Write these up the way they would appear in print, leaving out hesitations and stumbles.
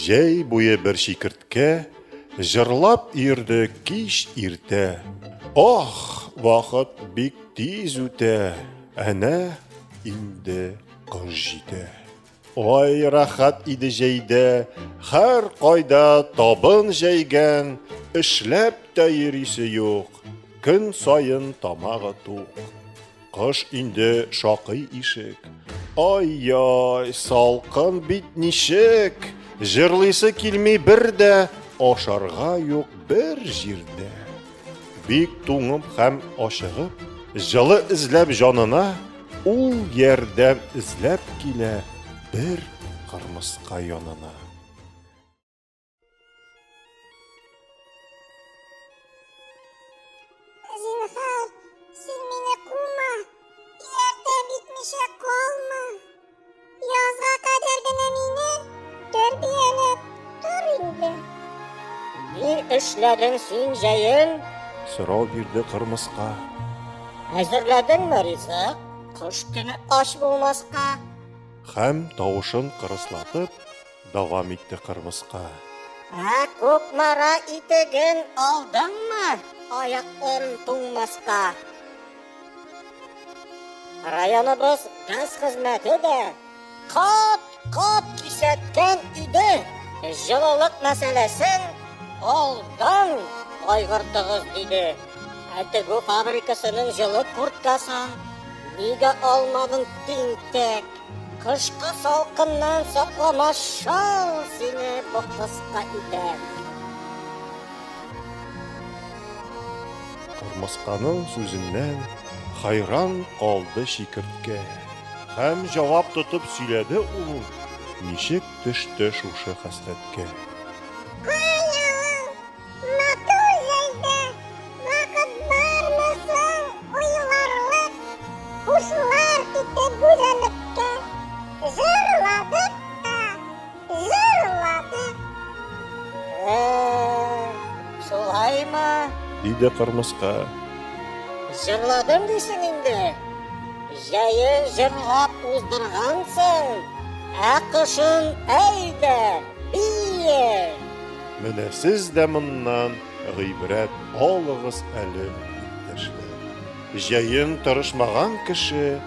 Жәй буе бір шикіртке, жырлап ирді киш иртә. Ох, вақыт бик тиз үтә, әнә инде қыш җитә. Ой, рахат иде җәйдә, һәр кайда табын җәйгән, эшләп тә йөрисе юк, көн сайын тамагы тук. Кыш инде шакый ишек, ай-яй, салкын бит ничек, җырлыйсы килми бер дә, ашарга юк бер җирдә. Бик туңып һәм ашыгып, җылы эзләп җанына, ул ярдәм эзләп килә бер кырмыска янына. Зинһар, син мине кума, ярдәм итмичә калма. Язга кадәр генә мине тәрбияләп тор инде. Ни эшләдең син җәен? Сорау бирде кырмыска. Әзерләдеңме ризык? Кыш көне аш булмаска. Һәм тавышын кырыслатып дәвам итте кырмыска. Күкмара итеген алдыңмы? Аякларың туңмаска. Районыбыз газ хезмәте дә кат кисәткән иде. Җылылык мәсьәләсен алдан кайгыртыгыз диде. Тегү фабрикасының җылы курткасын нигә алмадың тинтәк? Кышкы салкыннан сакламас шал сине бу кыска итәк. Кырмысканың сүзеннән хайран калды шикерткә. Һәм җавап тотып сөйләде ул, ничек төште шушы хәсрәткә. Каялым, матур җәйдә, вакыт бармы соң уйларлык, хушлар китте гүзәллеккә. Җырладык та, җырладык. Шулаймы? Диде кырмыска. Җырладым дисең инде. Җәен җырлап уздыргансың. Кышын әйдә, бие. Менә сез дә моннан гыйбрәт алыгыз әле, иптәшләр. Җәен тырышмаган кеше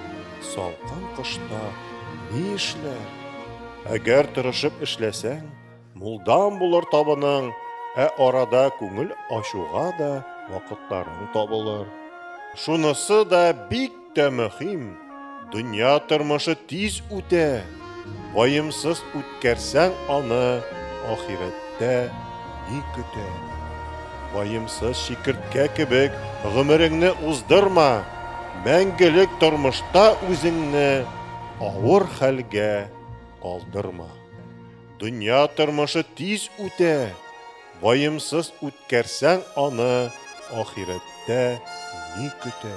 салкын кышта ни эшләр? Әгәр тырышып эшләсәң, мулдан булыр табының, арада күңел ачуга да вакытларың табылыр. Шунысы да бик тә мөһим. Дөнья тормышы тиз үтә. Ваемсыз үткәрсәң аны, ахирәттә ни көтә? Ваемсыз шикерткә кебек гомереңне уздырма. Мәңгелек тормышта үзеңне авыр хәлгә калдырма. Дөнья тормышы тиз үтә. Ваемсыз үткәрсәң аны, ахирәттә ни көтә?